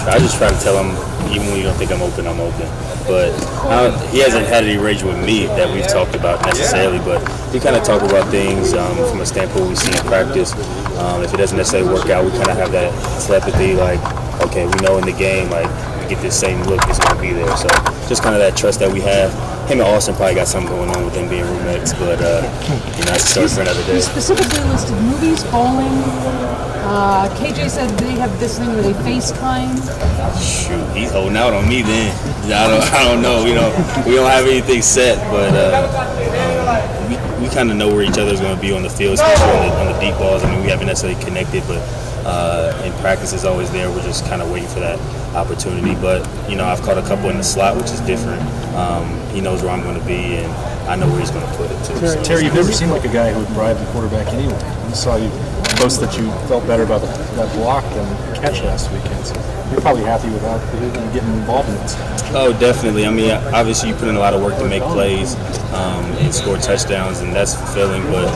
I just try to tell him, even when you don't think I'm open, I'm open. But he hasn't had any rage with me that we've talked about necessarily, but we kind of talk about things from a standpoint we see in practice. If it doesn't necessarily work out, we kind of have that telepathy, like, okay, we know in the game, like, we get this same look, it's going to be there. So just kind of that trust that we have. Him and Austin probably got something going on with them being roommates, but that's a story for another day. He specifically listed movies, bowling. KJ said they have this thing where they FaceTime. Shoot, he's holding out on me then. I don't know. We don't have anything set, but we kind of know where each other's going to be on the field, especially on the deep balls. I mean, we haven't necessarily connected, but in practice is always there. We're just kind of waiting for that opportunity. But I've caught a couple in the slot, which is different. He knows where I'm going to be, and I know where he's going to put it too. Terry, you've never seemed like a guy who would bribe the quarterback anyway. We saw you post that you felt better about that block than the catch last weekend. So you're probably happy with that, getting involved in it. Oh, definitely. I mean, obviously you put in a lot of work to make plays and score touchdowns, and that's fulfilling. But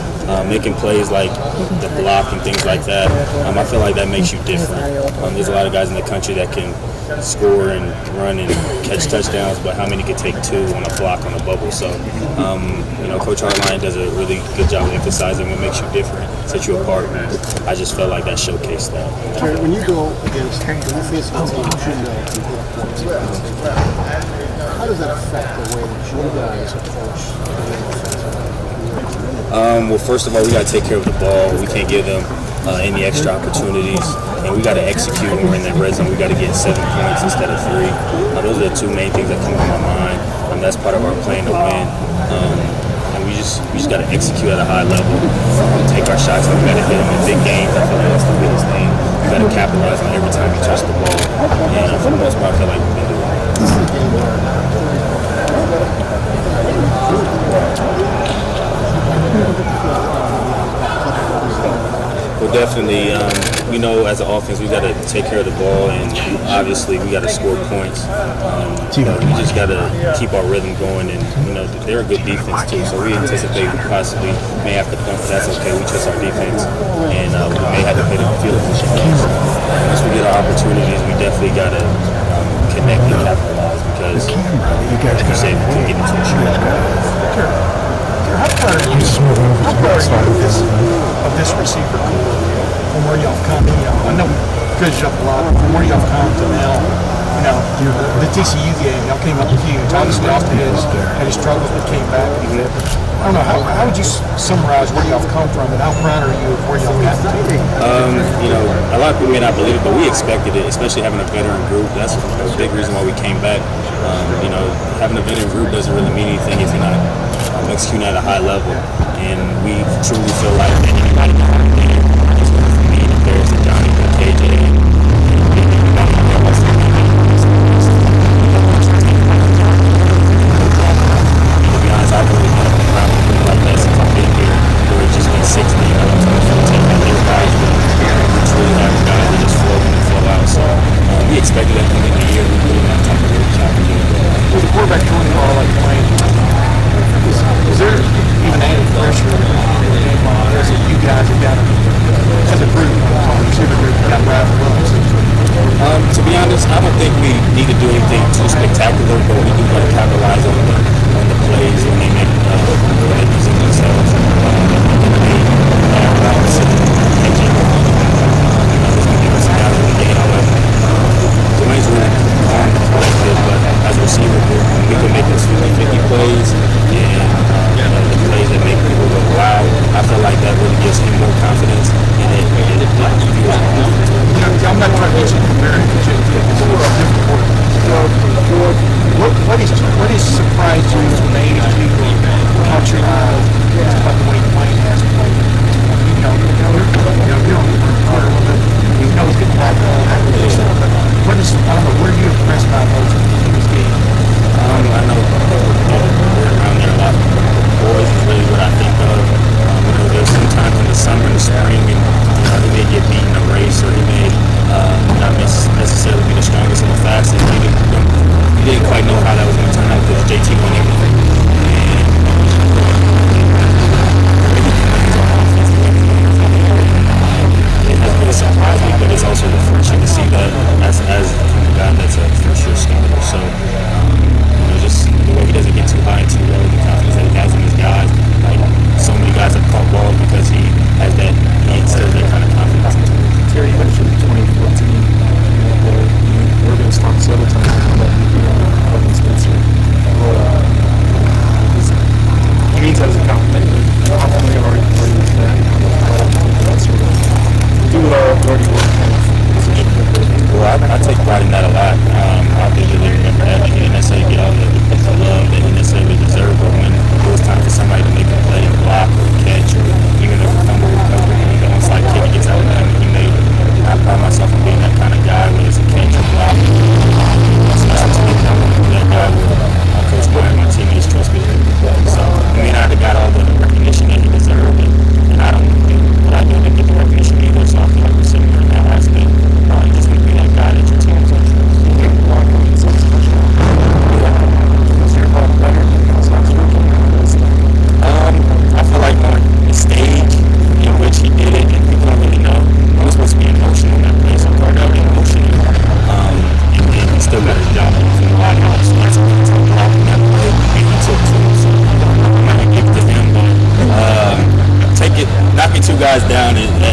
making plays like the block and things like that, I feel like that makes you different. There's a lot of guys in the country that can score and run and catch touchdowns, but how many can take two on a block on a bubble? So, Coach Hartline does a really good job of emphasizing what makes you different, sets you apart. And I just felt like that showcased that. Terry, when you go against, when you face a team you should know can put up points, how does that affect the way that you guys approach the offense? Well, first of all, we got to take care of the ball. We can't give them any extra opportunities, and we got to execute when we're in that red zone. We got to get 7 points instead of 3. Those are the two main things that come to my mind. That's part of our plan to win. And we just got to execute at a high level, take our shots, and we got to hit them in big games. I feel like that's the biggest thing. We got to capitalize on every time you touch the ball, and for the most part, I feel like we've been doing that. Well, definitely, as an offense, we got to take care of the ball, and obviously we got to score points. We just got to keep our rhythm going, and they're a good defense too. So we anticipate we possibly may have to punt, but that's okay. We trust our defense, and we may have to pay the field position. Once we get our opportunities, we definitely got to connect and capitalize because, like you said, we can get into a shootout. How proud are you of this receiver core from where y'all come? I know we good you up a lot, but from where y'all come to now, the TCU game, y'all came up huge. Obviously, Austin had his struggles, but came back. I don't know, how would you summarize where y'all come from, and how proud are you of where y'all got to? A lot of people may not believe it, but we expected it, especially having a veteran group. That's a big reason why we came back. Having a veteran group doesn't really mean anything if you're not executing at a high level, and we truly feel like anybody can come there. It's going to be Bears and Johnny and KJ. To be honest, I've really been around people like that since I've been here, where it's just been 60. Take that little guys, but we truly have guys that just flow in and flow out. So we expected that coming in the year. We put in that type of work challenge. With the quarterback throwing the ball like playing, is there even added pressure in the game as you guys have got to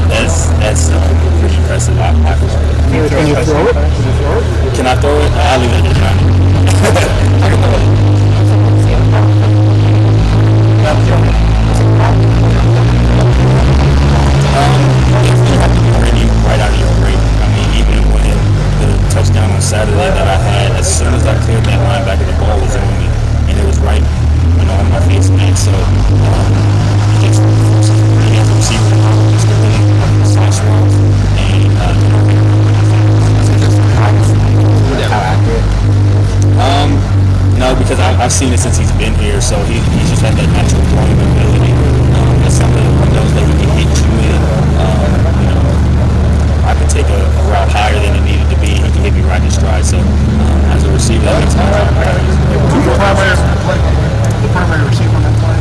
that's pretty impressive. Can you throw it? Can I throw it? I'll leave it at Johnny. Right out of your break. I mean, even when the touchdown on Saturday that I had, as soon as I cleared that linebacker, the ball was on me, and it was right, on my face back. So, just being able to see just really slash routes and How accurate? no, because I've seen it since he's been here, so he's just had that natural throwing ability. That's something that knows that he can hit you in. I could take a route higher than it needed to be. He can hit me right in stride. So as a receiver, that makes my job better. The primary receiver on that play?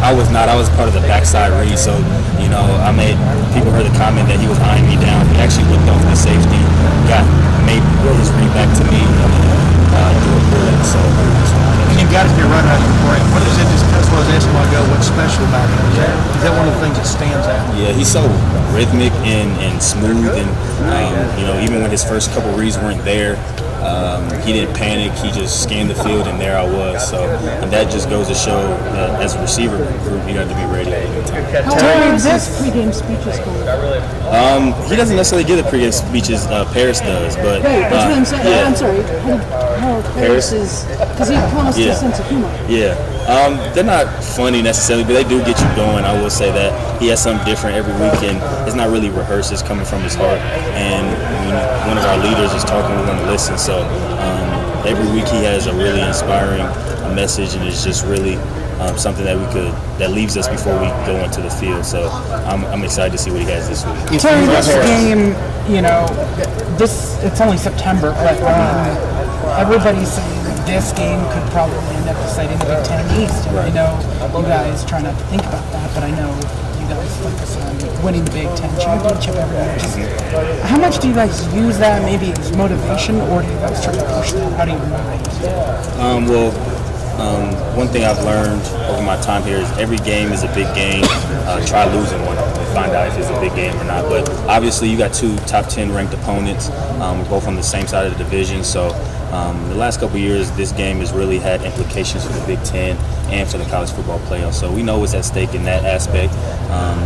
I was not. I was part of the backside read. So, people heard the comment that he was eyeing me down. He actually looked over the safety, made his read back to me, and do a bullet. So, And you got to be running out of your break. What is it? That's what I was asking a while ago. What's special about him? Is that one of the things that stands out? yeah, he's so rhythmic and smooth. And, even when his first couple reads weren't there, he didn't panic. He just scanned the field, and there I was. So, and that just goes to show that as a receiver group, you got to be ready at any time. How is this pregame speeches going? He doesn't necessarily give the pregame speeches. Paris does, but Right, that's what I'm saying. yeah. I'm sorry. How Paris is, because he promised Yeah. a sense of humor. Yeah, they're not funny necessarily, but they do get you going. I will say that he has something different every week, and it's not really rehearsed. It's coming from his heart. And when one of our leaders is talking, we're going to listen. So every week he has a really inspiring message, and it's just really something that leaves us before we go into the field. So I'm excited to see what he has this week. Terry, this game, it's only September, but everybody's saying this game could probably end up deciding the Big Ten East. And I know you guys try not to think about that, but I know you guys focus on winning the Big Ten championship every year. Just, how much do you guys use that maybe as motivation, or do you guys try to push that? How do you motivate? One thing I've learned over my time here is every game is a big game. Try losing one and find out if it's a big game or not. But obviously, you got two top 10 ranked opponents. We're both on the same side of the division. So the last couple of years, this game has really had implications for the Big Ten and for the college football playoffs. So we know what's at stake in that aspect.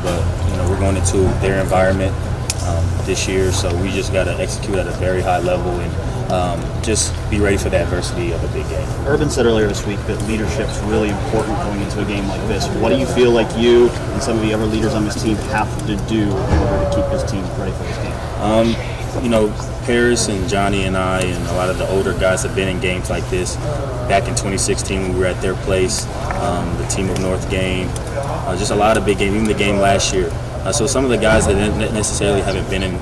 But we're going into their environment this year, so we just got to execute at a very high level and just be ready for the adversity of a big game. Urban said earlier this week that leadership's really important going into a game like this. What do you feel like you and some of the other leaders on this team have to do in order to keep this team ready for this game? Paris and Johnny and I and a lot of the older guys have been in games like this. Back in 2016 when we were at their place, the Team of North game, just a lot of big games, even the game last year. So some of the guys that necessarily haven't been in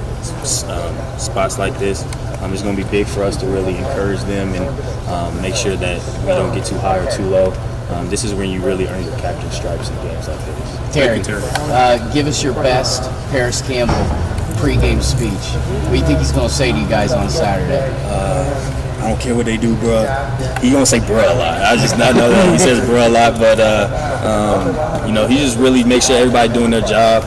spots like this, it's going to be big for us to really encourage them and make sure that we don't get too high or too low. This is when you really earn your captain stripes in games like this. Terry, give us your best Paris Campbell pregame speech. What do you think he's going to say to you guys on Saturday? I don't care what they do, bro. He gonna say bro a lot. I just not know that he says bro a lot, but he just really makes sure everybody doing their job.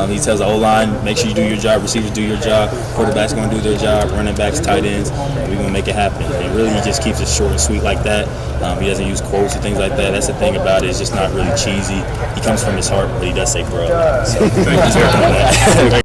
He tells the O-line, make sure you do your job, receivers do your job, quarterbacks gonna do their job, running backs, tight ends, and we're gonna make it happen. And really, he just keeps it short and sweet like that. He doesn't use quotes and things like that. That's the thing about it. It's just not really cheesy. He comes from his heart, but he does say bro. So,